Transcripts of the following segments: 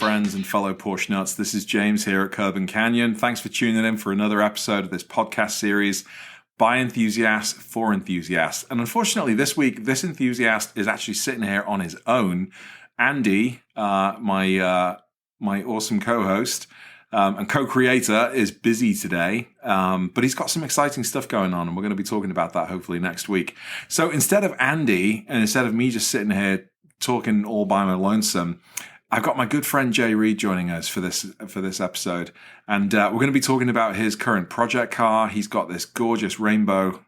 friends and fellow Porsche nuts. This is James here at Curb and Canyon. Thanks for tuning in for another episode of this podcast series by enthusiasts for enthusiasts. And unfortunately, this week, this enthusiast is actually sitting here on his own. Andy, my awesome co-host and co-creator, is busy today, but he's got some exciting stuff going on, and we're going to be talking about that hopefully next week. So instead of Andy, and instead of me just sitting here talking all by my lonesome, I've got my good friend Jay Reed joining us for this episode, and we're going to be talking about his current project car. He's got this gorgeous rainforest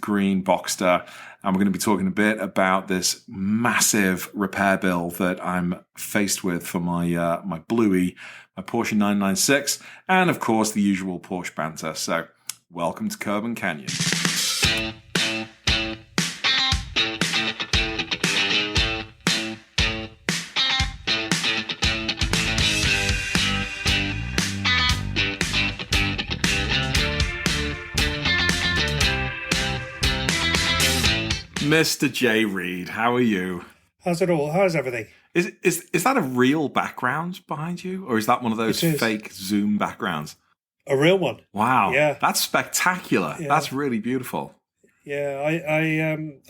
green Boxster, and we're going to be talking a bit about this massive repair bill that I'm faced with for my my Bluey, my Porsche 996, and of course the usual Porsche banter. So welcome to Curb and Canyon. Mr. Jay Reed, how are you? How's it all? How's everything? Is that a real background behind you, or is that one of those fake Zoom backgrounds? A real one. Wow. Yeah. That's spectacular. Yeah. That's really beautiful. Yeah,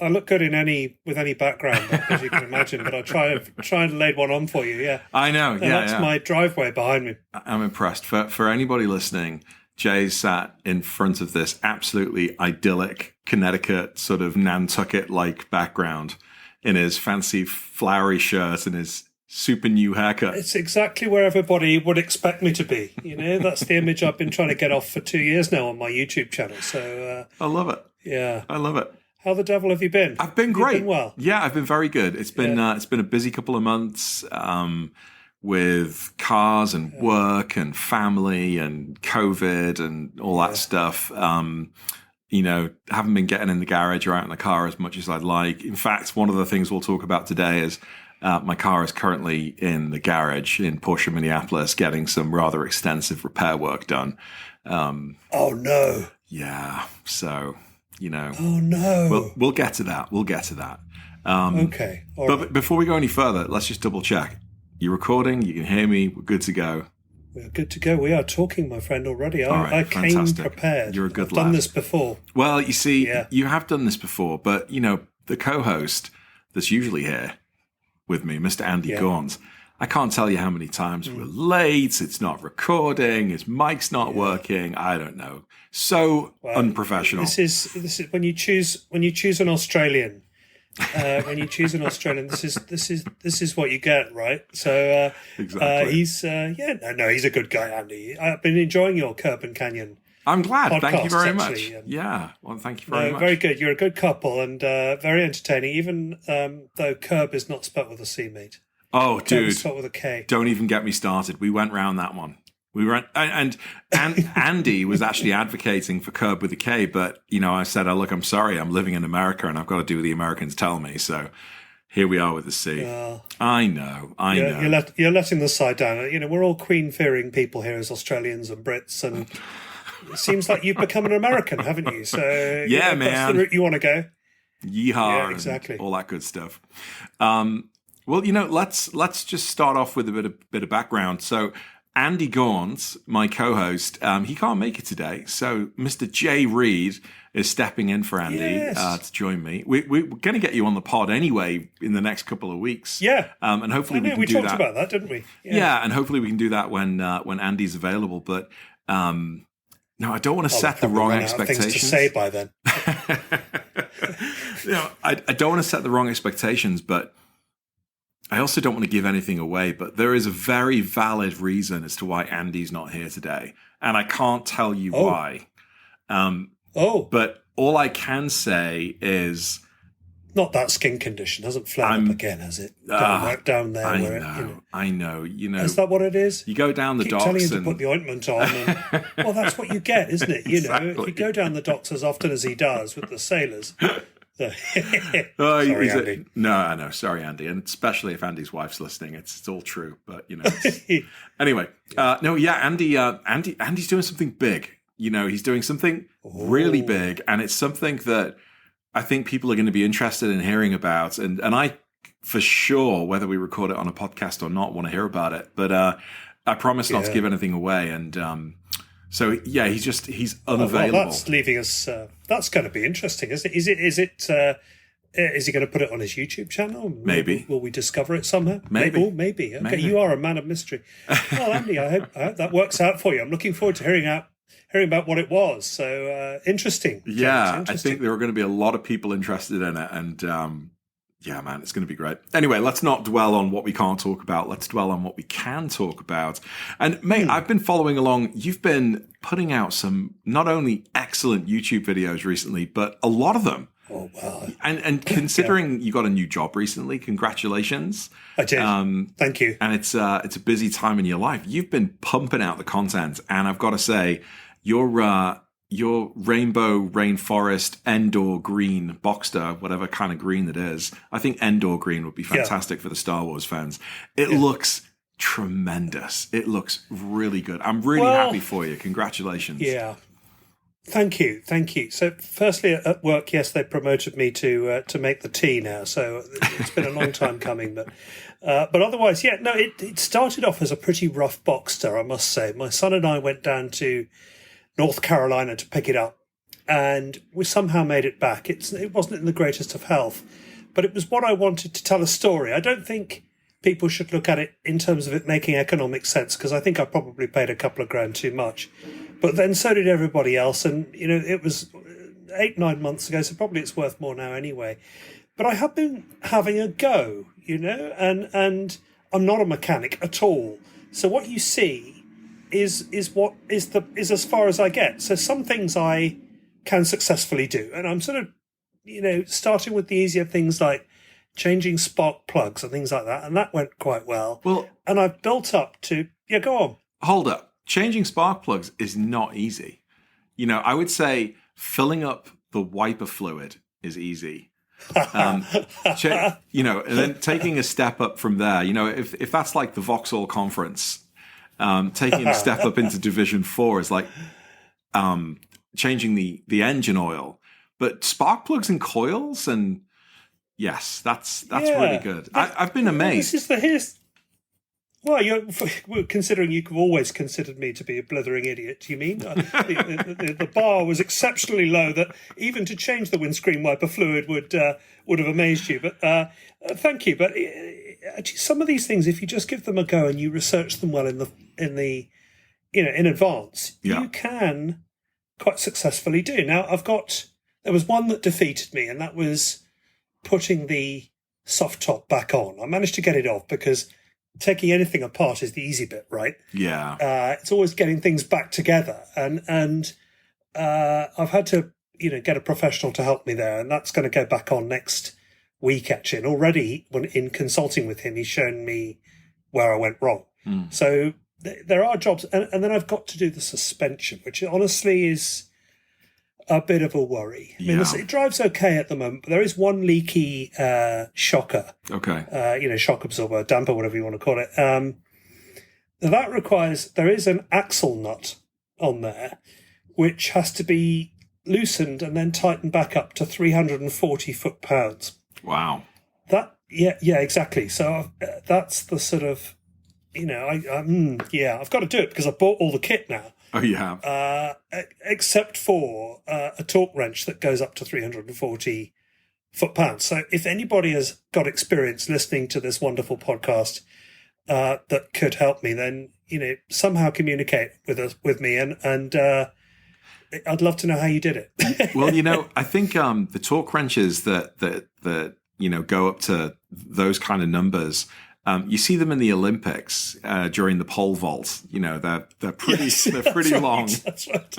I look good with any background, as you can imagine, but I'll try and lay one on for you. Yeah. I know. That's my driveway behind me. I'm impressed. For anybody listening, Jay sat in front of this absolutely idyllic Connecticut sort of Nantucket-like background in his fancy flowery shirt and his super new haircut. It's exactly where everybody would expect me to be. You know, that's the image I've been trying to get off for 2 years now on my YouTube channel. So I love it. Yeah, I love it. How the devil have you been? I've been great. You've been well. Yeah, I've been very good. It's been a busy couple of months. With cars and work and family and COVID and all that stuff. Haven't been getting in the garage or out in the car as much as I'd like. In fact, one of the things we'll talk about today is my car is currently in the garage in Porsche, Minneapolis, getting some rather extensive repair work done. Oh, no. Yeah. So, Oh, no. We'll get to that. Okay. But before we go any further, let's just double check. You're recording, you can hear me, we're good to go. We're good to go. We are talking, my friend, already. I came fantastic. Prepared. You're a good I've lad. done this before. Well, you see, You have done this before, but, the co-host that's usually here with me, Mr. Andy Gaunt, I can't tell you how many times we're late, it's not recording, his mic's not working, I don't know. So unprofessional. This is when you choose an Australian. This is what you get, right? So exactly. he's a good guy, Andy. I've been enjoying your Curb and Canyon. I'm glad. Podcasts, thank you very actually. much. Thank you very much. Very good. You're a good couple and very entertaining. Even though Curb is not spelt with a C, mate. Oh, Curb dude, is spelt with a K. Don't even get me started. We went round that one. And Andy was actually advocating for Curb with a K, but, I said, look, I'm sorry, I'm living in America and I've got to do what the Americans tell me. So here we are with the C. I know. You're letting the side down. We're all Queen-fearing people here as Australians and Brits, and it seems like you've become an American, haven't you? So man. That's the route you want to go. Yeehaw. Yeah, exactly. All that good stuff. Let's just start off with a bit of background. So Andy Gaunt, my co-host, he can't make it today. So Mr. Jay Reed is stepping in for Andy to join me. We're going to get you on the pod anyway in the next couple of weeks. Yeah. And hopefully we can do that. We talked about that, didn't we? Yeah, and hopefully we can do that when Andy's available. But no, I don't want to set the wrong expectations. Things to say by then. I don't want to set the wrong expectations, but I also don't want to give anything away, but there is a very valid reason as to why Andy's not here today. And I can't tell you why. But all I can say is... Not that skin condition. Hasn't flared up again, has it? Right down there. I know. Is that what it is? You go down the docks telling you to put the ointment on. And, well, that's what you get, isn't it? Exactly. If you go down the docks as often as he does with the sailors... Sorry, Andy. No, I know. Sorry, Andy. And especially if Andy's wife's listening, it's all true. But, anyway. Andy's doing something big. He's doing something really big. And it's something that I think people are going to be interested in hearing about. And I for sure, whether we record it on a podcast or not, want to hear about it. But I promise not to give anything away. And so, yeah, he's unavailable. Well, that's leaving us. That's going to be interesting, isn't it? Is he going to put it on his YouTube channel? Maybe. Will we discover it somehow? Maybe. Maybe. Okay, Maybe. You are a man of mystery. Well, Andy, I hope that works out for you. I'm looking forward to hearing about what it was. So interesting. Yeah, James, I think there are going to be a lot of people interested in it. And yeah, man, it's going to be great. Anyway, let's not dwell on what we can't talk about. Let's dwell on what we can talk about. And mate, I've been following along. You've been putting out some not only excellent YouTube videos recently, but a lot of them. Oh, wow. And considering you got a new job recently, congratulations. I did. Thank you. And it's a busy time in your life. You've been pumping out the content. And I've got to say, your rainbow rainforest Endor green Boxster, whatever kind of green it is, I think Endor green would be fantastic for the Star Wars fans. It looks tremendous. It looks really good. I'm really happy for you. Congratulations. Yeah. Thank you. So, firstly, at work, yes, they promoted me to make the tea now. So it's been a long time coming, but otherwise, yeah, no, it started off as a pretty rough Boxster, I must say. My son and I went down to North Carolina to pick it up, and we somehow made it back. It wasn't in the greatest of health, but it was what I wanted to tell a story. I don't think people should look at it in terms of it making economic sense, because I think I probably paid a couple of grand too much. But then so did everybody else. And, it was 8-9 months ago, so probably it's worth more now anyway. But I have been having a go, and I'm not a mechanic at all. So what you see is as far as I get. So some things I can successfully do. And I'm sort of, starting with the easier things like changing spark plugs and things like that. And that went quite well. And I've built up to, go on. Hold up. Changing spark plugs is not easy. I would say filling up the wiper fluid is easy. And then taking a step up from there, if that's like the Vauxhall conference, taking a step up into Division 4 is like changing the engine oil. But spark plugs and coils, and yes, that's really good. I've been amazed. Well, considering you've always considered me to be a blithering idiot, you mean? The bar was exceptionally low that even to change the windscreen wiper fluid would have amazed you. But thank you. But actually, some of these things, if you just give them a go and you research them well in advance, you can quite successfully do. Now, there was one that defeated me, and that was putting the soft top back on. I managed to get it off because taking anything apart is the easy bit, right? Yeah. It's always getting things back together. And I've had to, get a professional to help me there. And that's going to go back on next week, actually. And already, when in consulting with him, he's shown me where I went wrong. So there are jobs. And then I've got to do the suspension, which honestly is a bit of a worry. I mean, it drives okay at the moment, but there is one leaky shocker. Okay. Shock absorber, damper, whatever you want to call it. That requires, there is an axle nut on there, which has to be loosened and then tightened back up to 340 foot-pounds. Wow. Yeah, exactly. So that's the sort of, I've got to do it because I bought all the kit now. Oh, you have? Except for a torque wrench that goes up to 340 foot-pounds. So if anybody has got experience listening to this wonderful podcast that could help me, then, somehow communicate with me. And I'd love to know how you did it. Well, I think the torque wrenches that go up to those kind of numbers, you see them in the Olympics during the pole vault. They're pretty long. That's right.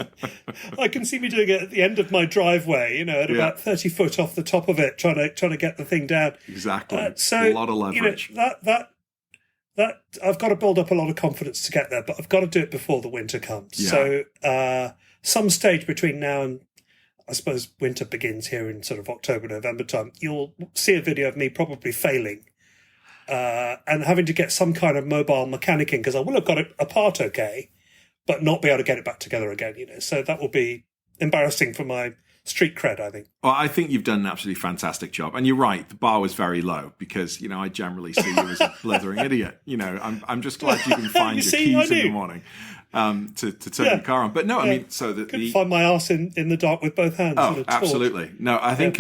I can see me doing it at the end of my driveway. At about 30 foot off the top of it, trying to get the thing down. Exactly. So a lot of leverage. That I've got to build up a lot of confidence to get there, but I've got to do it before the winter comes. Yeah. So some stage between now and, I suppose, winter begins here in sort of October, November time, you'll see a video of me probably failing. And having to get some kind of mobile mechanicking, because I will have got it apart okay, but not be able to get it back together again, So that will be embarrassing for my street cred, I think. Well, I think you've done an absolutely fantastic job. And you're right, the bar was very low because, I generally see you as a blithering idiot. I'm just glad you can find your keys in the morning to turn your car on. But no, I mean, so Couldn't find my arse in the dark with both hands. Oh, absolutely. No, I think,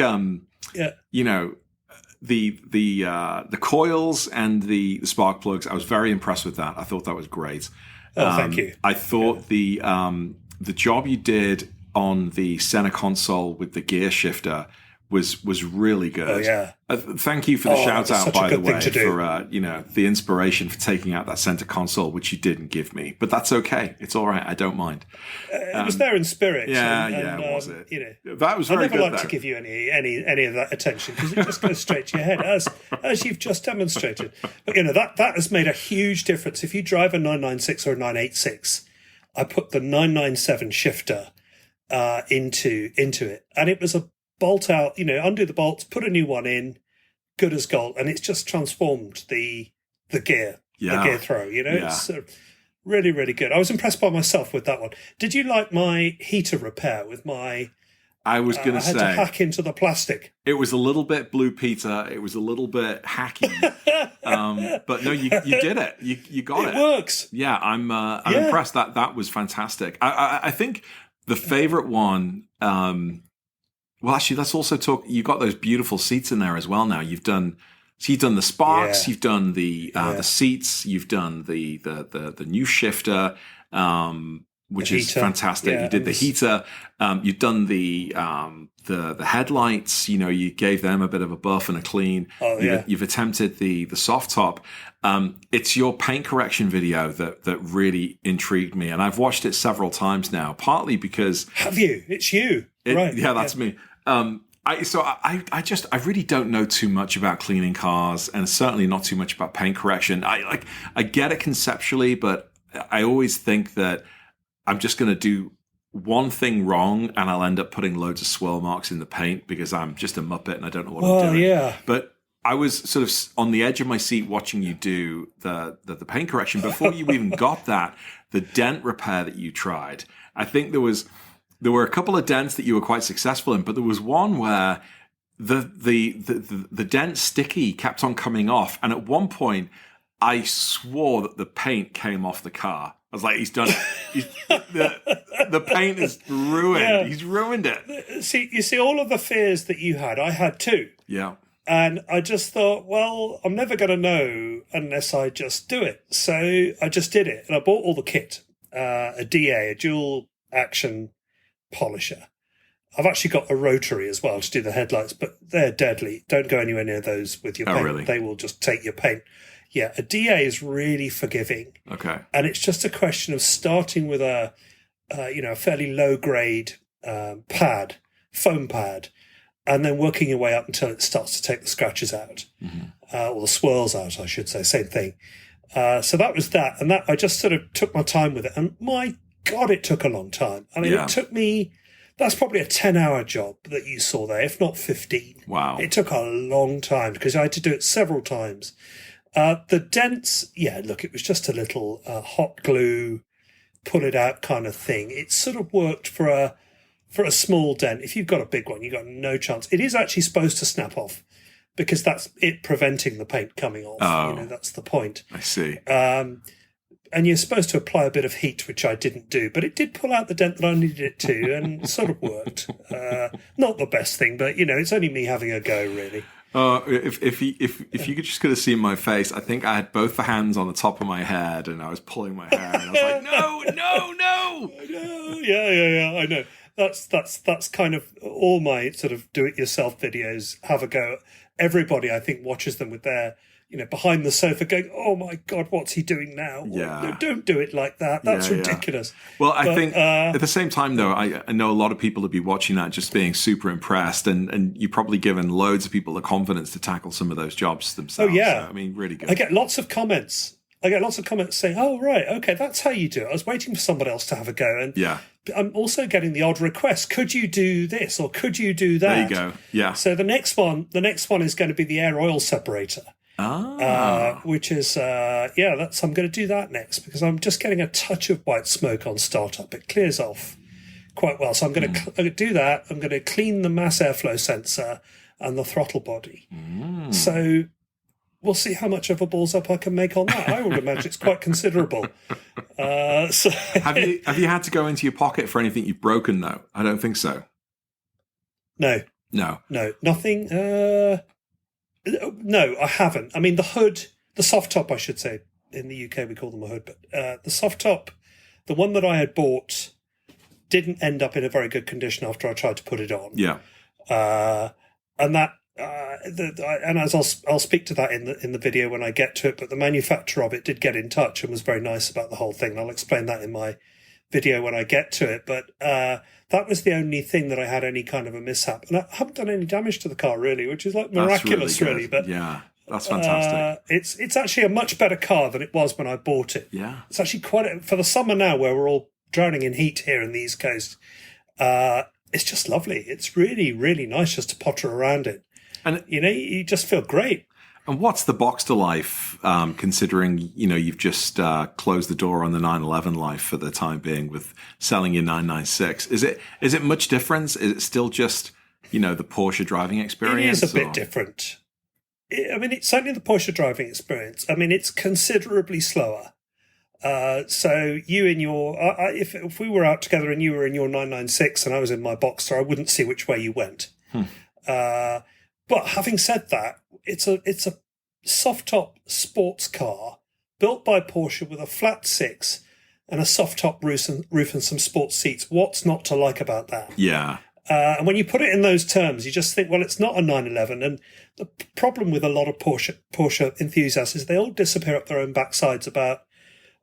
the coils and the spark plugs, I was very impressed with that. I thought that was great. Oh, thank you. I thought the job you did on the center console with the gear shifter was really good. Oh, yeah. Thank you for the shout out, by the way, for the inspiration for taking out that center console, which you didn't give me. But that's okay. It's all right. I don't mind. It was there in spirit. Was it? That was very good. I never like to give you any of that attention because it just goes straight to your head, as you've just demonstrated. But that has made a huge difference. If you drive a 996 or a 986, I put the 997 shifter into it, and it was a bolt out, undo the bolts, put a new one in, good as gold, and it's just transformed the gear throw. It's really, really good. I was impressed by myself with that one. Did you like my heater repair with my? I was going to say, I had to hack into the plastic. It was a little bit Blue Peter. It was a little bit hacky, but no, you did it. You got it. It works. Yeah, I'm impressed. That was fantastic. I think the favorite one. Well, actually, let's also talk. You've got those beautiful seats in there as well. Now you've done the sparks. You've done the seats. You've done the new shifter, which is fantastic. You did the heater. You've done the headlights. You gave them a bit of a buff and a clean. You've attempted the soft top. It's your paint correction video that really intrigued me, and I've watched it several times now. Partly because have you? It's you, right? Yeah, that's me. I really don't know too much about cleaning cars, and certainly not too much about paint correction. I get it conceptually, but I always think that I'm just going to do one thing wrong and I'll end up putting loads of swirl marks in the paint because I'm just a muppet and I don't know what I'm doing. Yeah. But I was sort of on the edge of my seat watching you do the paint correction. Before you even got that, the dent repair that you tried, I think there were a couple of dents that you were quite successful in, but there was one where the dent sticky kept on coming off. And at one point, I swore that the paint came off the car. I was like, he's done it. The paint is ruined. Yeah. He's ruined it. You see, all of the fears that you had, I had too. Yeah. And I just thought, well, I'm never going to know unless I just do it. So I just did it. And I bought all the kit, a DA, a dual action polisher. I've actually got a rotary as well to do the headlights, but they're deadly. Don't go anywhere near those with your paint. Really? They will just take your paint. Yeah, a DA is really forgiving. Okay. And it's just a question of starting with a fairly low grade pad, foam pad, and then working your way up until it starts to take the scratches out, or the swirls out, I should say, same thing. So that was that. And that I just sort of took my time with it. And my God, it took a long time. I mean, It took me, that's probably a 10-hour job that you saw there, if not 15. Wow. It took a long time because I had to do it several times. The dents, it was just a little hot glue, pull it out kind of thing. It sort of worked for a small dent. If you've got a big one, you've got no chance. It is actually supposed to snap off because that's it preventing the paint coming off. Oh, that's the point. I see. And you're supposed to apply a bit of heat, which I didn't do, but it did pull out the dent that I needed it to, and it sort of worked. Not the best thing, but it's only me having a go, really. If you could just could have seen my face, I think I had both the hands on the top of my head and I was pulling my hair and I was like, no. Yeah, I know. That's kind of all my sort of do-it-yourself videos have a go. Everybody, I think, watches them with their, behind the sofa going, oh my God, what's he doing now? Yeah. No, don't do it like that. That's ridiculous. Well, I think at the same time, though, I know a lot of people would be watching that just being super impressed, and you've probably given loads of people the confidence to tackle some of those jobs themselves. Oh, yeah. So, I mean, really good. I get lots of comments. Saying, oh, right, okay, that's how you do it. I was waiting for somebody else to have a go. And I'm also getting the odd request. Could you do this or could you do that? There you go. Yeah. So the next one is going to be the air oil separator. Which is, I'm going to do that next because I'm just getting a touch of white smoke on startup. It clears off quite well. So I'm going to do that. I'm going to clean the mass airflow sensor and the throttle body. So we'll see how much of a balls up I can make on that. I would imagine it's quite considerable. So have you had to go into your pocket for anything you've broken, though? I don't think so. No, nothing. No, I haven't. I mean, the hood, the soft top, I should say. In the UK, we call them a hood, but the soft top, the one that I had bought, didn't end up in a very good condition after I tried to put it on. Yeah, and that, and as I'll speak to that in the video when I get to it. But the manufacturer of it did get in touch and was very nice about the whole thing. I'll explain that in my video when I get to it. But that was the only thing that I had any kind of a mishap, and I haven't done any damage to the car really, which is like miraculous, really. But yeah. That's fantastic. It's actually a much better car than it was when I bought it. Yeah. It's actually for the summer now where we're all drowning in heat here in the East Coast. It's just lovely. It's really, really nice just to potter around it. And you just feel great. And what's the Boxster life, considering, you've just closed the door on the 911 life for the time being with selling your 996? Is it much difference? Is it still just, the Porsche driving experience? It is a bit different. I mean, it's certainly the Porsche driving experience. I mean, it's considerably slower. So you in your, if we were out together and you were in your 996 and I was in my Boxster, I wouldn't see which way you went. But having said that, it's a soft top sports car built by Porsche with a flat six and a soft top roof and some sports seats. What's not to like about that? Yeah. And when you put it in those terms, you just think, well, it's not a 911. And the problem with a lot of Porsche enthusiasts is they all disappear up their own backsides about,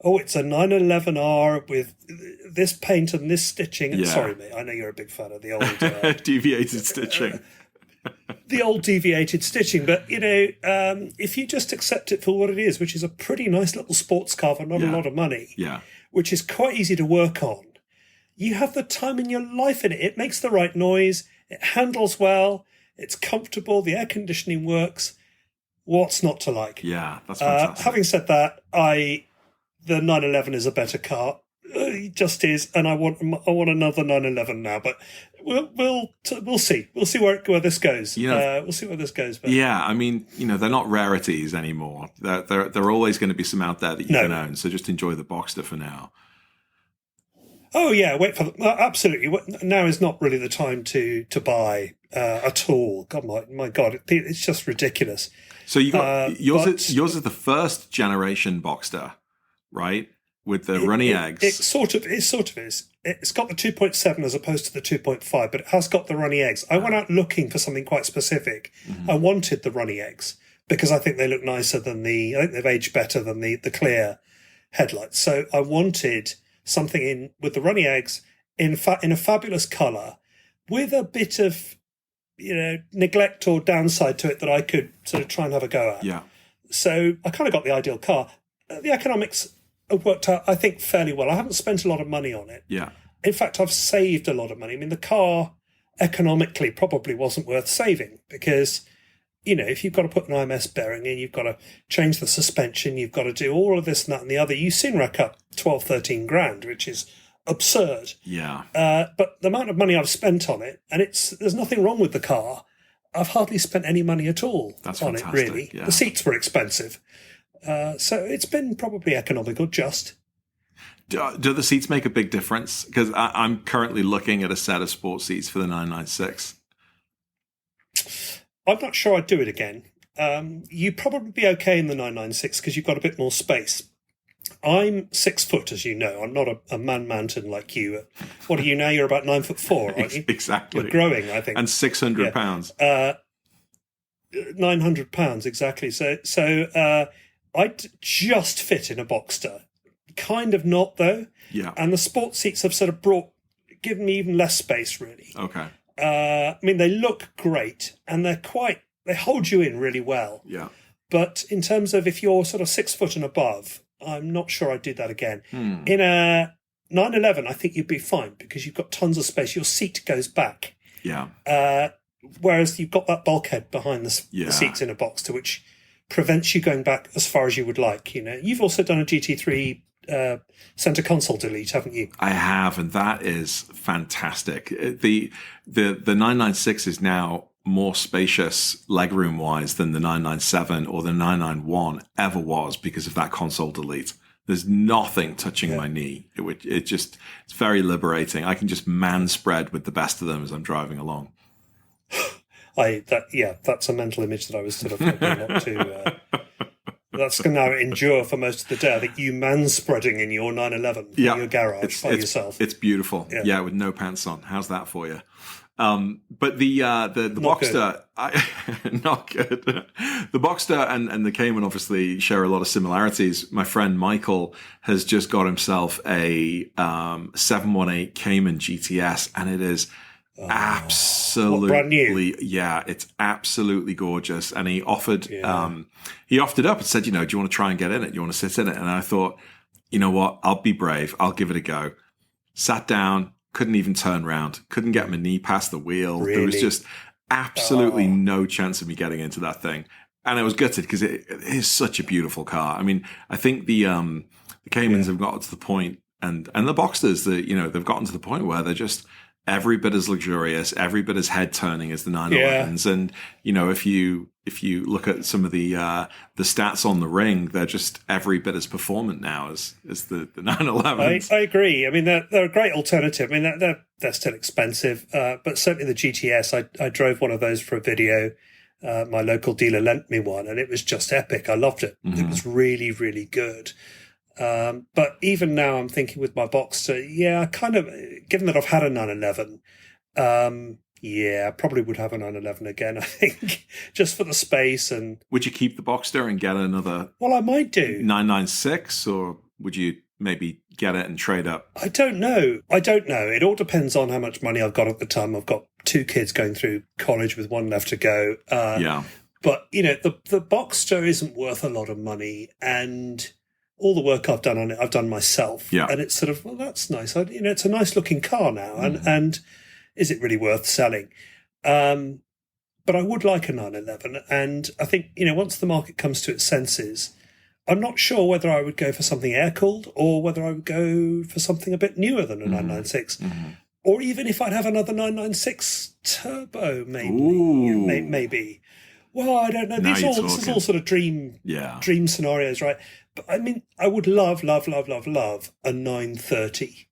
it's a 911R with this paint and this stitching. And sorry, mate, I know you're a big fan of the old... deviated stitching. The old deviated stitching. But, if you just accept it for what it is, which is a pretty nice little sports car for not a lot of money, which is quite easy to work on, you have the time in your life in it. It makes the right noise. It handles well. It's comfortable. The air conditioning works. What's not to like? Yeah, that's fantastic. Having said that, the 911 is a better car. It just is, and I want another 911 now. But we'll see. We'll see where this goes. We'll see where this goes. But. Yeah, I mean, they're not rarities anymore. There are always going to be some out there that you can own. So just enjoy the Boxster for now. Oh yeah, wait for absolutely. Now is not really the time to buy at all. God, my God, it's just ridiculous. So you got yours is the first generation Boxster, right? With the runny eggs. It sort of is. It's got the 2.7 as opposed to the 2.5, but it has got the runny eggs. I went out looking for something quite specific. I wanted the runny eggs because I think they look nicer than I think they've aged better than the clear headlights. So I wanted something with the runny eggs in a fabulous colour with a bit of neglect or downside to it that I could sort of try and have a go at. Yeah. So I kind of got the ideal car. The economics have worked out, I think, fairly well. I haven't spent a lot of money on it. Yeah. In fact, I've saved a lot of money. I mean, the car economically probably wasn't worth saving because, if you've got to put an IMS bearing in, you've got to change the suspension, you've got to do all of this and that and the other, you soon rack up 12, 13 grand, which is absurd. Yeah. But the amount of money I've spent on it, and there's nothing wrong with the car, I've hardly spent any money at all on it, really. Yeah. The seats were expensive. So it's been probably economical, just. Do the seats make a big difference? Because I'm currently looking at a set of sports seats for the 996. I'm not sure I'd do it again. You'd probably be okay in the 996 because you've got a bit more space. I'm 6 foot, as you know. I'm not a man-mountain like you. What are you now? You're about 9'4", aren't you? Exactly. You're growing, I think. And 600 pounds. 900 pounds, exactly. So I'd just fit in a Boxster. Kind of not, though. Yeah. And the sports seats have sort of given me even less space, really. Okay. I mean, they look great, and they hold you in really well. Yeah. But in terms of if you're sort of 6 foot and above, I'm not sure I'd do that again. In a 911, I think you'd be fine because you've got tons of space. Your seat goes back. Yeah. Whereas you've got that bulkhead behind the seats in a Boxster, which prevents you going back as far as you would like. You've also done a GT3 center console delete, haven't you? I have, and that is fantastic. The 996 is now more spacious legroom wise than the 997 or the 991 ever was because of that console delete. There's nothing touching my knee. It's very liberating. I can just man spread with the best of them as I'm driving along. That's a mental image that I was sort of hoping not to. That's going to endure for most of the day. I think you man spreading in your 911 in your garage by yourself. It's beautiful. Yeah, with no pants on. How's that for you? But the Boxster, not good. The Boxster and the Cayman obviously share a lot of similarities. My friend Michael has just got himself a 718 Cayman GTS, and it is absolutely brand new. Yeah, it's absolutely gorgeous. And he offered it up and said, do you want to try and get in it? Do you want to sit in it? And I thought, you know what? I'll be brave. I'll give it a go. Sat down. Couldn't even turn around. Couldn't get my knee past the wheel. Really? There was just absolutely no chance of me getting into that thing. And I was gutted because it is such a beautiful car. I mean, I think the Caymans have got to the point, and the Boxsters, they've gotten to the point where they're just every bit as luxurious, every bit as head turning as the 911s. And if you look at some of the stats on the ring, they're just every bit as performant now as the 911s. I agree. I mean, they're a great alternative. I mean, they're still expensive, but certainly the GTS. I drove one of those for a video. My local dealer lent me one, and it was just epic. I loved it. Mm-hmm. It was really, really good. But even now, I'm thinking with my Boxster, kind of, given that I've had a 911, I probably would have a 911 again, I think, just for the space. And would you keep the Boxster and get another? Well, I might do 996, or would you maybe get it and trade up? I don't know. It all depends on how much money I've got at the time. I've got 2 kids going through college with 1 left to go. But the Boxster isn't worth a lot of money, and all the work I've done on it, I've done myself. Yeah. And it's sort of, well, that's nice. It's a nice looking car now. And is it really worth selling? But I would like a 911. And I think, once the market comes to its senses, I'm not sure whether I would go for something air-cooled or whether I would go for something a bit newer than a 996. Mm-hmm. Or even if I'd have another 996 turbo, maybe. Ooh. Maybe. Well, I don't know. This is all sort of dream scenarios, right? But I mean, I would love a 930.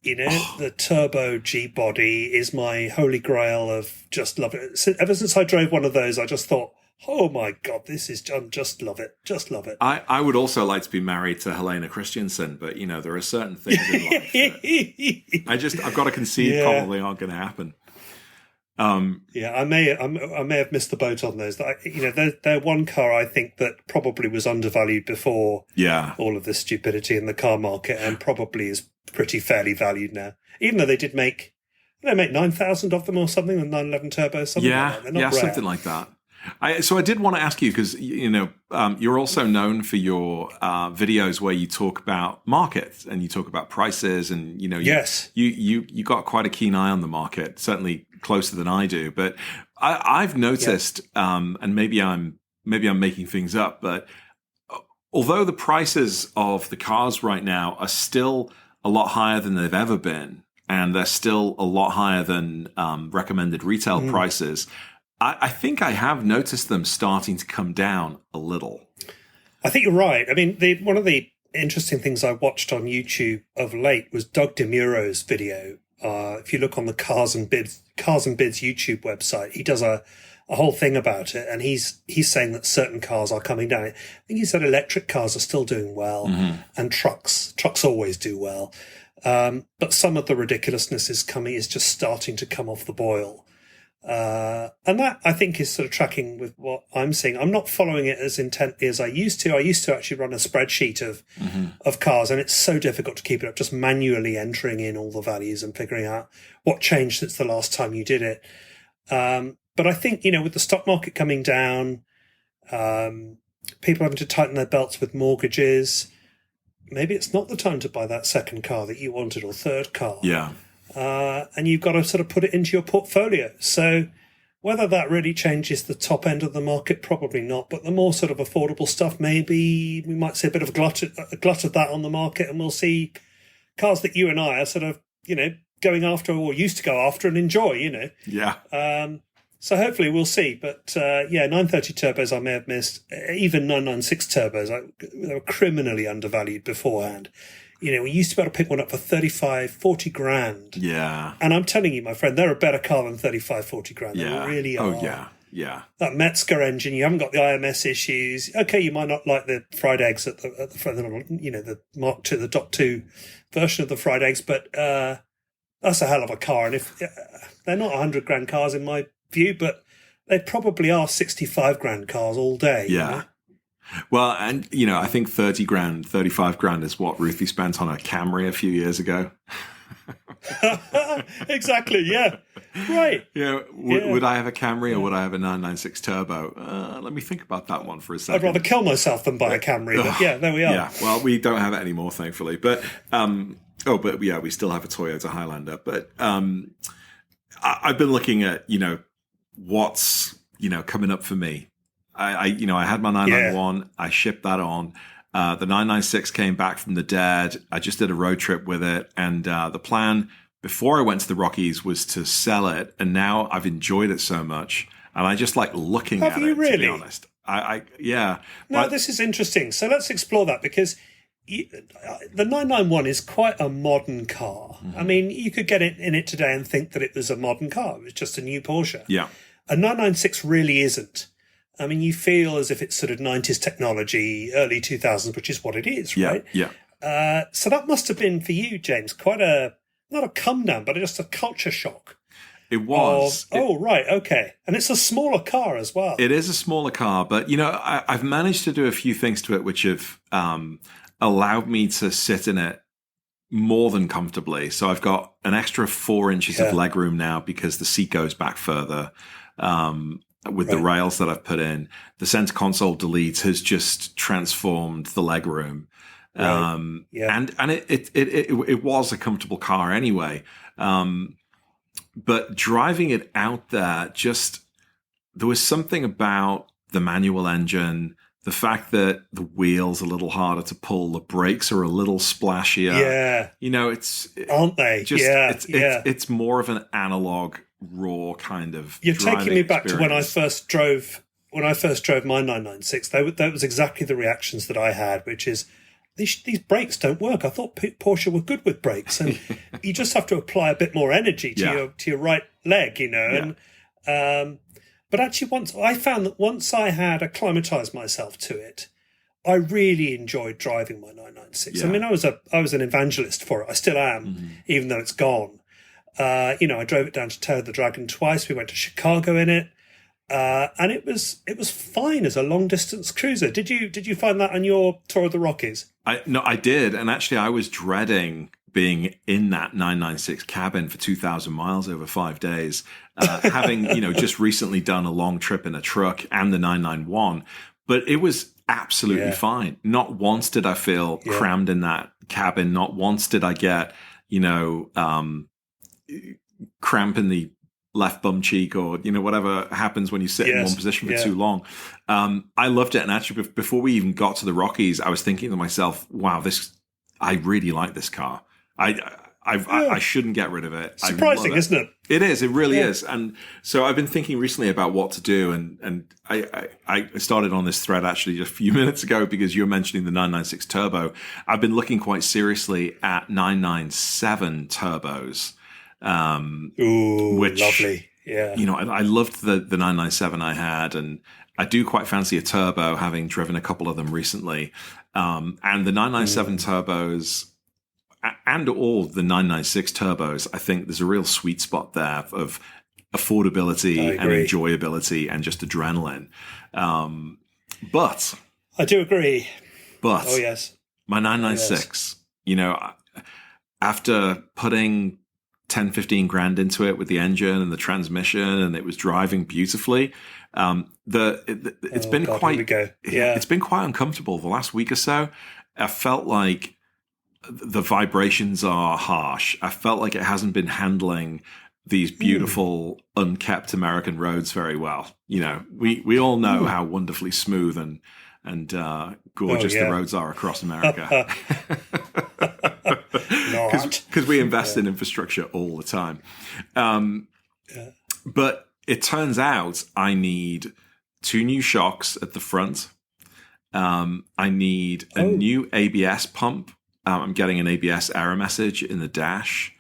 The turbo G body is my holy grail of just love it. Ever since I drove one of those, I just thought, oh my God, just love it. Just love it. I would also like to be married to Helena Christensen, but there are certain things in life that I've got to concede probably aren't going to happen. I may have missed the boat on those. They're one car I think that probably was undervalued before all of this stupidity in the car market, and probably is pretty fairly valued now. Even though they make 9,000 of them or something, the 911 turbo, something like that. They're not rare. Something like that. So I did want to ask you, because you're also known for your videos where you talk about markets and you talk about prices, and you got quite a keen eye on the market, certainly closer than I do. But I've noticed, and maybe I'm making things up, but although the prices of the cars right now are still a lot higher than they've ever been, and they're still a lot higher than recommended retail prices, I think I have noticed them starting to come down a little. I think you're right. I mean, one of the interesting things I watched on YouTube of late was Doug DeMuro's video. If you look on the Cars and Bids YouTube website, he does a whole thing about it, and he's saying that certain cars are coming down. I think he said electric cars are still doing well, and trucks always do well. But some of the ridiculousness is just starting to come off the boil. And that, I think, is sort of tracking with what I'm seeing. I'm not following it as intently as I used to. I used to actually run a spreadsheet of cars, and it's so difficult to keep it up, just manually entering in all the values and figuring out what changed since the last time you did it. But I think, with the stock market coming down, people having to tighten their belts with mortgages, maybe it's not the time to buy that second car that you wanted, or third car. Yeah. And you've got to sort of put it into your portfolio. So Whether that really changes the top end of the market, probably not. But the more sort of affordable stuff, maybe we might see a bit of a glut of that on the market, and we'll see cars that you and I are sort of, going after or used to go after and enjoy, Yeah. So hopefully we'll see. But 930 turbos I may have missed. Even 996 turbos, they were criminally undervalued beforehand. We used to be able to pick one up for 35, 40 grand. Yeah. And I'm telling you, my friend, they're a better car than 35, 40 grand. Yeah. They really are. Oh, yeah. Yeah. That Metzger engine, you haven't got the IMS issues. Okay, you might not like the fried eggs at the front, the Mark II, the Dot 2 version of the fried eggs, but that's a hell of a car. And if they're not 100 grand cars in my view, but they probably are 65 grand cars all day. Yeah. Well, and, I think 30 grand, 35 grand is what Ruthie spent on a Camry a few years ago. Exactly, yeah. Right. Would I have a Camry or would I have a 996 Turbo? Let me think about that one for a second. I'd rather kill myself than buy a Camry, but yeah, there we are. Yeah, well, we don't have it anymore, thankfully. But, we still have a Toyota Highlander. But I've been looking at, what's, coming up for me. I had my 991. I shipped that on. The 996 came back from the dead. I just did a road trip with it. And the plan before I went to the Rockies was to sell it. And now I've enjoyed it so much. And I just like looking at it, really? to be honest. Yeah. No, this is interesting. So let's explore that because the 991 is quite a modern car. Mm-hmm. I mean, you could get it in it today and think that it was a modern car. It was just a new Porsche. Yeah. A 996 really isn't. I mean, you feel as if it's sort of 90s technology, early 2000s, which is what it is, right? Yeah. So that must have been for you, James, quite not a come down, but just a culture shock. It was. Right, okay. And it's a smaller car as well. It is a smaller car, but, I've managed to do a few things to it which have allowed me to sit in it more than comfortably. So I've got an extra 4 inches of legroom now because the seat goes back further. With the rails that I've put in, the center console delete has just transformed the legroom. And it was a comfortable car anyway. But driving it out there, there was something about the manual engine, the fact that the wheel's a little harder to pull, the brakes are a little splashier. Yeah. Aren't they? It's more of an analog, raw kind of. You're taking me back experience. to when I first drove my 996. That was exactly the reactions that I had, which is these brakes don't work. I thought Porsche were good with brakes, and you just have to apply a bit more energy to your right leg, And but actually, once I had acclimatized myself to it, I really enjoyed driving my 996. I mean, I was an evangelist for it. I still am, even though it's gone. I drove it down to tow the Dragon twice. We went to Chicago in it, and it was fine as a long distance cruiser. Did you find that on your tour of the Rockies? I did, and actually, I was dreading being in that 996 cabin for 2,000 miles over 5 days, having just recently done a long trip in a truck and the 991, but it was absolutely fine. Not once did I feel crammed in that cabin. Not once did I get cramp in the left bum cheek or whatever happens when you sit in one position for too long. I loved it, and actually before we even got to the Rockies, I was thinking to myself, wow, I really like this car. I shouldn't get rid of it. Surprising, isn't it? It is. It really is. And so I've been thinking recently about what to do, and I started on this thread actually just a few minutes ago because you're mentioning the 996 Turbo. I've been looking quite seriously at 997 turbos. Which, lovely. Yeah. I loved the 997 I had, and I do quite fancy a turbo, having driven a couple of them recently. And the 997 turbos and all the 996 turbos, I think there's a real sweet spot there of affordability and enjoyability and just adrenaline. But I do agree. But oh yes, my 996, after putting 10, 15 grand into it with the engine and the transmission, and it was driving beautifully. It's been quite uncomfortable the last week or so. I felt like the vibrations are harsh. I felt like it hasn't been handling these beautiful, unkept American roads very well. You know, we all know how wonderfully smooth and gorgeous the roads are across America. Because we invest in infrastructure all the time. But it turns out I need 2 new shocks at the front. I need a new ABS pump. I'm getting an ABS error message in the dash.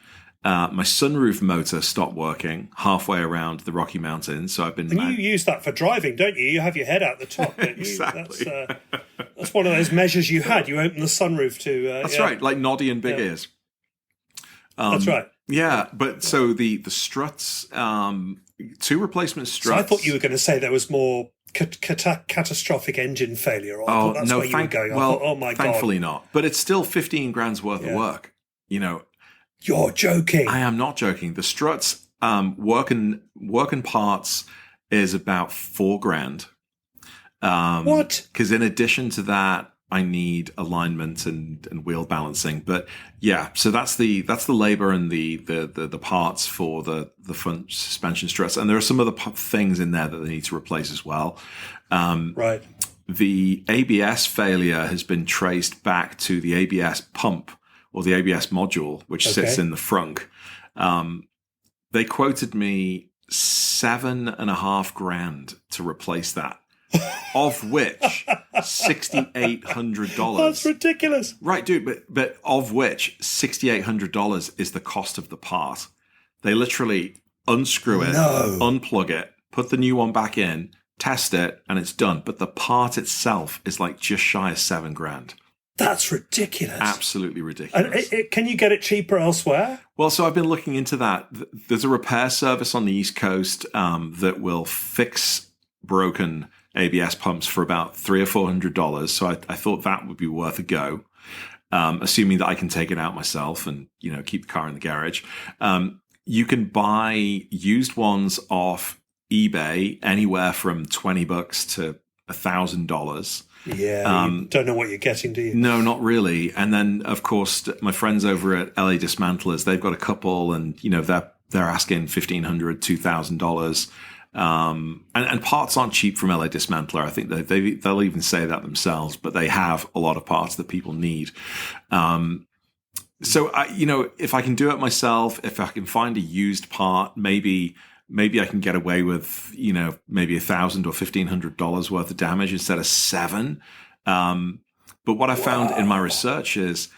My sunroof motor stopped working halfway around the Rocky Mountains, so I've been. And you use that for driving, don't you? You have your head out the top, don't you? Exactly. That's one of those measures you had. You open the sunroof to. That's right, like Noddy and Big Ears. That's right. Yeah, but so the struts, 2 replacement struts. So I thought you were going to say there was more catastrophic engine failure. I thought that's where you were going. Well, I thought, oh my God. Thankfully not. But it's still 15 grand's worth of work. You know. You're joking. I am not joking. The struts, working parts is about 4 grand. What? Because in addition to that, I need alignment and wheel balancing. But yeah, so that's the labor and the parts for the front suspension struts. And there are some other things in there that they need to replace as well. Right. The ABS failure has been traced back to the ABS pump or the ABS module, which sits in the frunk. They quoted me $7.5 grand to replace that. Of which $6,800. That's ridiculous, right, dude? But of which $6,800 is the cost of the part. They literally unscrew it, unplug it, put the new one back in, test it, and it's done. But the part itself is like just shy of $7 grand. That's ridiculous. Absolutely ridiculous. And can you get it cheaper elsewhere? Well, so I've been looking into that. There's a repair service on the East Coast that will fix broken ABS pumps for about $300 or $400. So I thought that would be worth a go, assuming that I can take it out myself and keep the car in the garage. You can buy used ones off eBay anywhere from $20 to $1,000. Yeah, you don't know what you're getting, do you? No, not really. And then, of course, my friends over at LA Dismantlers, they've got a couple, and they're asking $1,500, $2,000. And parts aren't cheap from LA Dismantler. I think they'll even say that themselves, but they have a lot of parts that people need. So if I can do it myself, if I can find a used part, maybe I can get away with, maybe $1,000 or $1,500 worth of damage instead of $7. But what I found in my research is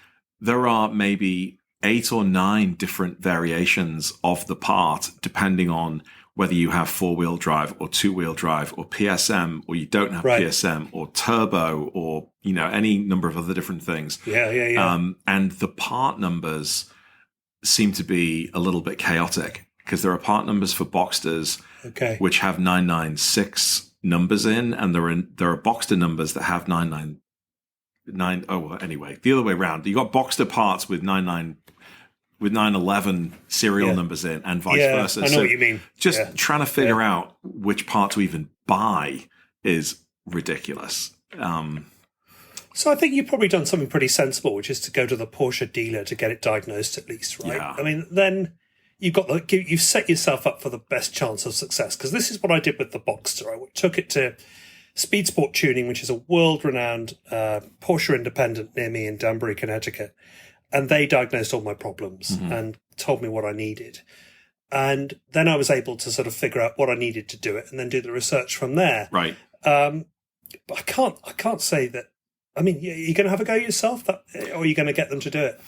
there are maybe 8 or 9 different variations of the part, depending on whether you have 4-wheel drive or 2-wheel drive or PSM, or you don't have PSM or turbo, or, any number of other different things. Yeah. And the part numbers seem to be a little bit chaotic, because there are part numbers for Boxsters which have 996 numbers in, and there are Boxster numbers that have 999. Oh, well, anyway, the other way around. You got Boxster parts with 911 serial numbers in, and vice versa. I know what you mean. Just trying to figure out which part to even buy is ridiculous. So I think you've probably done something pretty sensible, which is to go to the Porsche dealer to get it diagnosed at least, right? Yeah. I mean, then you've set yourself up for the best chance of success, because this is what I did with the Boxster. I took it to Speed Sport Tuning, which is a world-renowned Porsche independent near me in Danbury, Connecticut, and they diagnosed all my problems and told me what I needed. And then I was able to sort of figure out what I needed to do it, and then do the research from there. Right. But I can't say that. I mean, you're going to have a go yourself, or are you going to get them to do it?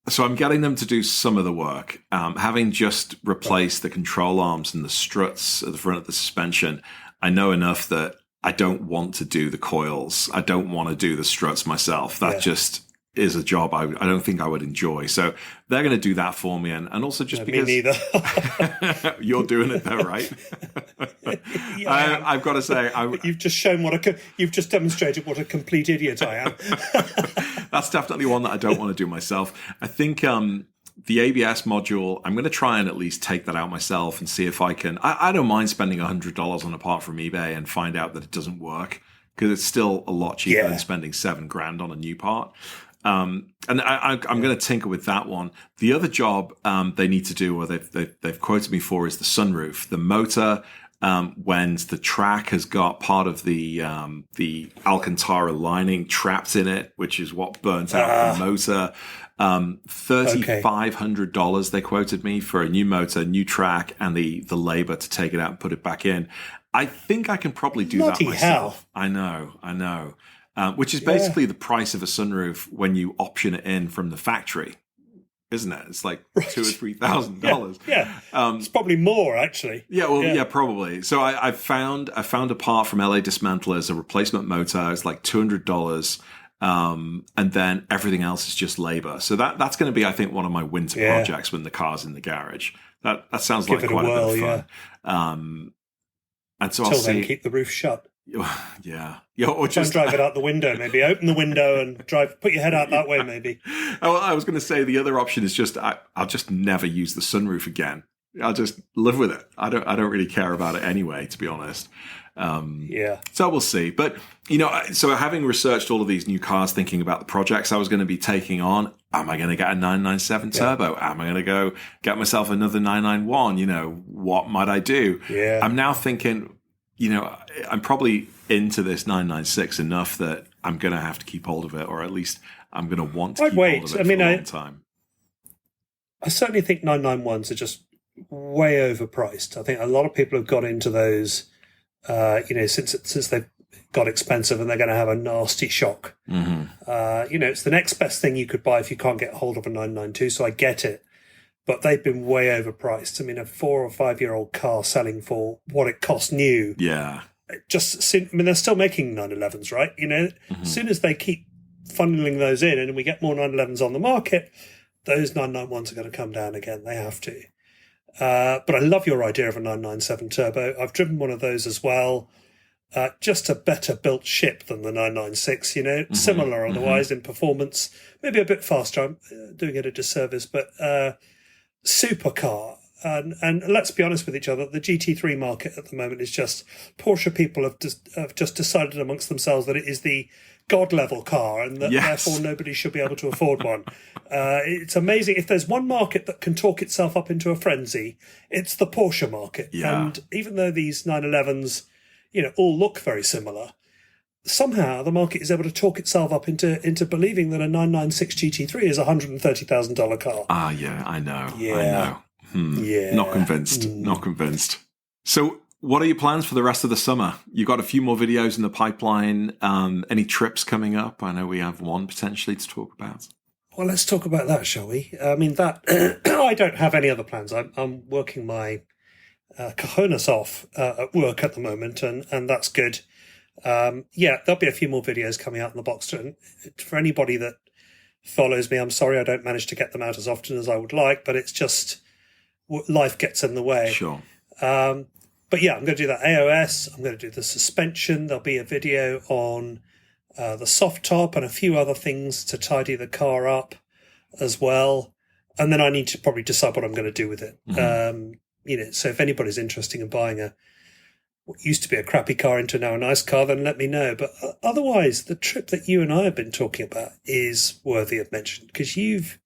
So I'm getting them to do some of the work. Having just replaced the control arms and the struts at the front of the suspension, I know enough that I don't want to do the coils. I don't want to do the struts myself. That just is a job I don't think I would enjoy. So they're going to do that for me. And also just because... Me neither. You're doing it though, right? I've got to say... You've just shown you've just demonstrated what a complete idiot I am. That's definitely one that I don't want to do myself. I think the ABS module, I'm going to try and at least take that out myself and see if I can... I don't mind spending $100 on a part from eBay and find out that it doesn't work, because it's still a lot cheaper than spending $7 grand on a new part. And I'm going to tinker with that one. The other job they need to do, or they've quoted me for, is the sunroof. The motor, when the track has got part of the Alcantara lining trapped in it, which is what burnt out the motor. $3,500 they quoted me for a new motor, new track, and the labor to take it out and put it back in. I think I can probably do that myself. I know. Which is basically the price of a sunroof when you option it in from the factory, isn't it? It's like $2,000 or $3,000. Yeah. It's probably more, actually. Yeah, probably. So I found a part from LA Dismantlers, a replacement motor. It's like $200. And then everything else is just labor. So that's going to be, I think, one of my winter projects when the car's in the garage. That sounds like quite a bit of fun. And so Until then, keep the roof shut. Yeah. Or just drive it out the window, maybe. Open the window and put your head out that way, maybe. I was going to say the other option is just I'll just never use the sunroof again. I'll just live with it. I don't really care about it anyway, to be honest. So we'll see. But, so having researched all of these new cars, thinking about the projects I was going to be taking on, am I going to get a 997 turbo? Am I going to go get myself another 991? What might I do? Yeah. I'm now thinking, I'm probably into this 996 enough that I'm going to have to keep hold of it, or at least I'm going to want to keep hold of it for a long time. I certainly think 991s are just way overpriced. I think a lot of people have got into those, since they've got expensive and they're going to have a nasty shock. Mm-hmm. It's the next best thing you could buy if you can't get hold of a 992, so I get it. But they've been way overpriced. I mean, a 4 or 5 year old car selling for what it cost new. Yeah. They're still making 911s, right? Mm-hmm. As soon as they keep funneling those in and we get more 911s on the market, those 991s are going to come down again. They have to. But I love your idea of a 997 turbo. I've driven one of those as well. Just a better built ship than the 996, Mm-hmm. Similar otherwise in performance. Maybe a bit faster. I'm doing it a disservice, but super car. And let's be honest with each other, the GT3 market at the moment is just, Porsche people have just decided amongst themselves that it is the god level car and that therefore nobody should be able to afford one. It's amazing. If there's one market that can talk itself up into a frenzy, it's the Porsche market. Yeah. And even though these 911s, all look very similar, somehow the market is able to talk itself up into believing that a 996 GT3 is a $130,000 car. Yeah, I know. Yeah. I know. Yeah. Not convinced. So what are your plans for the rest of the summer? You've got a few more videos in the pipeline. Any trips coming up? I know we have one potentially to talk about. Well, let's talk about that, shall we? I mean, I don't have any other plans. I'm working my cojones off at work at the moment, and that's good. There'll be a few more videos coming out in the Boxster. And for anybody that follows me, I'm sorry I don't manage to get them out as often as I would like, but it's just life gets in the way. Sure. But I'm going to do that AOS. I'm going to do the suspension. There'll be a video on the soft top and a few other things to tidy the car up as well. And then I need to probably decide what I'm going to do with it. Mm-hmm. So if anybody's interested in buying what used to be a crappy car into now a nice car, then let me know. But otherwise, the trip that you and I have been talking about is worthy of mention, because you've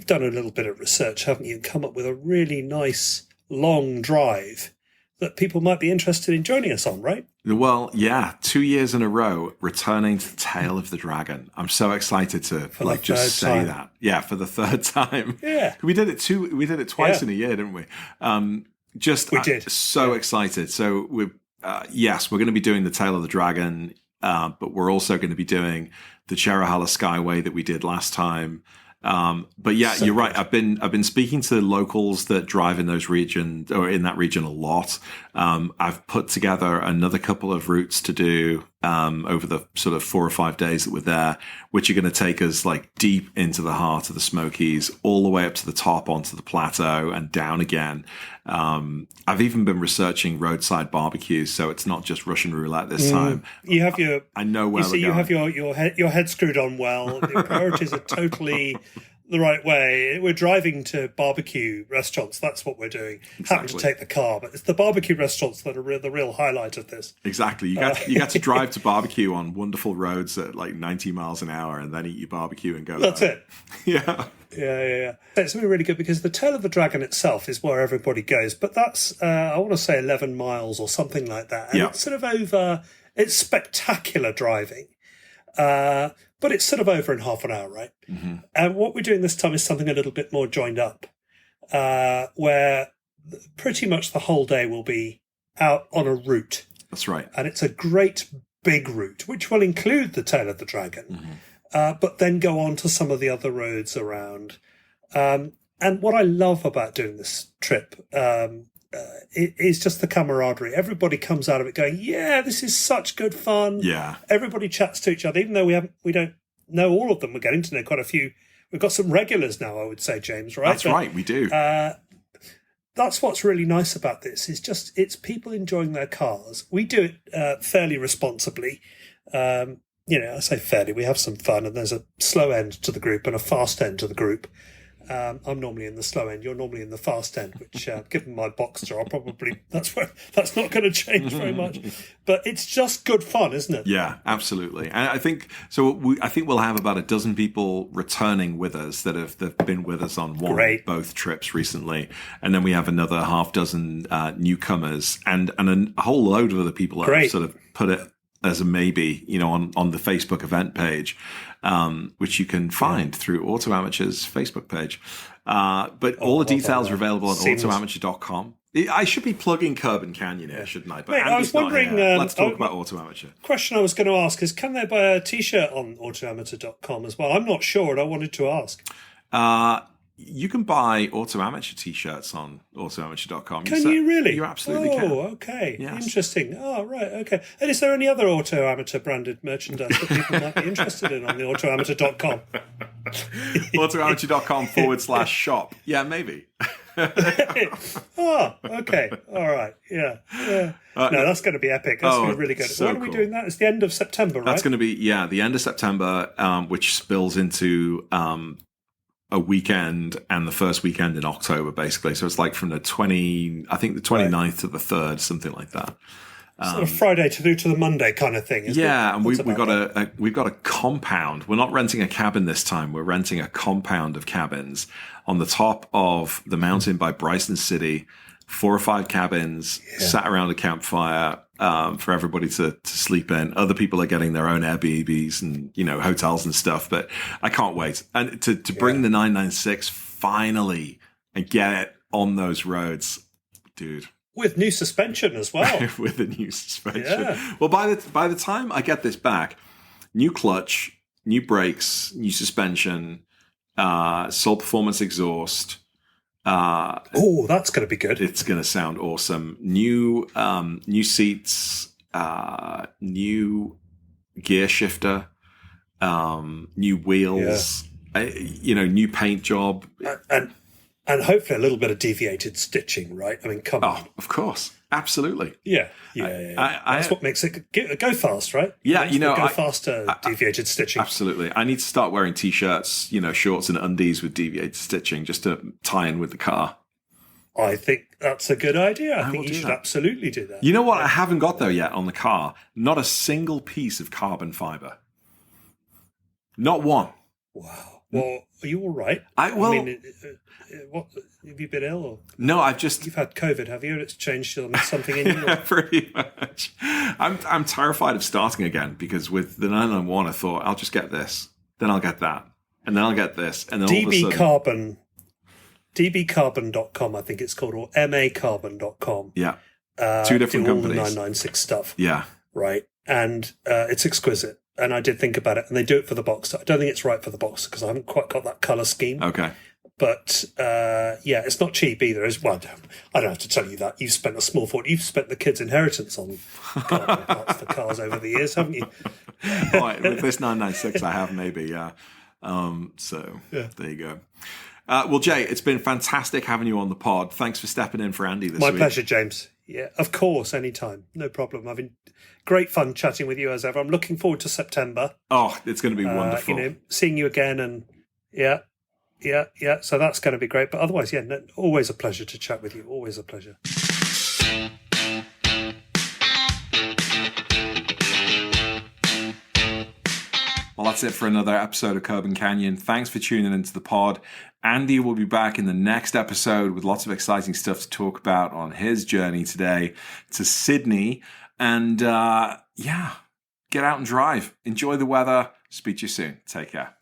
done a little bit of research, haven't you, and come up with a really nice long drive that people might be interested in joining us on, right? Well, 2 years in a row, returning to the tail of the dragon. I'm so excited to just say that. Yeah, for the third time. Yeah. We did it twice in a year, didn't we? We did. So excited. So we're going to be doing the tail of the dragon, but we're also going to be doing the Cherrahala Skyway that we did last time. But you're right. I've been speaking to locals that drive in those regions or in that region a lot. I've put together another couple of routes to do over the sort of 4 or 5 days that we're there, which are going to take us like deep into the heart of the Smokies, all the way up to the top onto the plateau and down again. I've even been researching roadside barbecues, so it's not just Russian roulette this time. You have your. I know where we're going. You have your head screwed on well. The priorities are totally the right way. We're driving to barbecue restaurants. That's what we're doing. Happen to take the car, but it's the barbecue restaurants that are the real highlight of this. Exactly. You get to drive to barbecue on wonderful roads at like 90 miles an hour and then eat your barbecue and go. That's it. Yeah. Yeah. It's something really good because the Tail of the Dragon itself is where everybody goes, but that's, I want to say 11 miles or something like that. And it's sort of over, it's spectacular driving. But it's sort of over in half an hour, right? Mm-hmm. And what we're doing this time is something a little bit more joined up, where pretty much the whole day will be out on a route. That's right. And it's a great big route, which will include the Tail of the Dragon, but then go on to some of the other roads around. And what I love about doing this trip it is just the camaraderie. Everybody comes out of it going, yeah, this is such good fun. Yeah. Everybody chats to each other, even though we don't know all of them. We're getting to know quite a few. We've got some regulars now, I would say, James, right? That's right, we do. That's what's really nice about this. It's people enjoying their cars. We do it fairly responsibly. I say fairly. We have some fun, and there's a slow end to the group and a fast end to the group. I'm normally in the slow end. You're normally in the fast end, which, given my Boxster, I'll probably that's not going to change very much. But it's just good fun, isn't it? Yeah, absolutely. And I think so. I think we'll have about a dozen people returning with us that have been with us on both trips recently, and then we have another half dozen newcomers, and a whole load of other people that have sort of put it as a maybe, on the Facebook event page, which you can find through Auto Amateur's Facebook page. But all the details are available on autoamateur.com. I should be plugging Curb and Canyon here, shouldn't I? But Mate, I was wondering. Let's talk about Auto Amateur. Question I was going to ask is, can they buy a T-shirt on autoamateur.com as well? I'm not sure, and I wanted to ask. You can buy Auto Amateur T-shirts on autoamateur.com. Can you really? You absolutely can. Oh, okay. Yes. Interesting. Oh, right. Okay. And is there any other Auto Amateur branded merchandise that people might be interested in on the autoamateur.com? autoamateur.com/shop. Yeah, maybe. Oh, okay. All right. Yeah. No, that's going to be epic. That's going to be really good. So when are we doing that? It's the end of September, right? That's going to be, the end of September, which spills into a weekend and the first weekend in October, basically. So it's like from the 29th to the 3rd, something like that. Sort of Friday to the Monday kind of thing, isn't it? And we've got a compound. We're not renting a cabin this time. We're renting a compound of cabins on the top of the mountain by Bryson City. 4 or 5 cabins sat around a campfire for everybody to sleep in. Other people are getting their own Airbnbs and hotels and stuff. But I can't wait and to bring the 996 finally and get it on those roads, dude. With new suspension as well. With a new suspension. Yeah. Well, by the time I get this back, new clutch, new brakes, new suspension, Soul Performance exhaust. That's going to be good. It's going to sound awesome. New seats, new gear shifter, new wheels, new paint job. And hopefully a little bit of deviated stitching, right? I mean, come on. Oh, of course. Absolutely. Yeah. That's what makes it go fast, right? Yeah, go faster, deviated stitching. Absolutely. I need to start wearing T-shirts, shorts and undies with deviated stitching just to tie in with the car. I think that's a good idea. I think you should absolutely do that. You know what? I haven't got there yet on the car. Not a single piece of carbon fiber. Not one. Wow. Well, are you all right? What, have you been ill? Or? No, You've had COVID, have you? It's changed something in you? Pretty much. I'm terrified of starting again because with the 991, I thought I'll just get this, then I'll get that, and then I'll get this, and then all of a sudden... Carbon, dbcarbon.com, I think it's called, or macarbon.com. Yeah. 2 different do all companies. The 996 stuff. Yeah. Right. And it's exquisite. And I did think about it, and they do it for the Boxster. I don't think it's right for the Boxster because I haven't quite got that colour scheme. Okay. But it's not cheap either. I don't have to tell you that. You've spent a small fortune. You've spent the kids' inheritance on carbon parts for cars over the years, haven't you? Right, with this 996, I have maybe, yeah. There you go. Well, Jay, it's been fantastic having you on the pod. Thanks for stepping in for Andy this week. My pleasure, James. Yeah, of course, anytime. No problem. I've been great fun chatting with you as ever. I'm looking forward to September. Oh, it's going to be wonderful. Seeing you again and, yeah. Yeah. So that's going to be great. But otherwise, yeah, no, always a pleasure to chat with you. Always a pleasure. Well, that's it for another episode of Curb and Canyon. Thanks for tuning into the pod. Andy will be back in the next episode with lots of exciting stuff to talk about on his journey today to Sydney. And get out and drive. Enjoy the weather. Speak to you soon. Take care.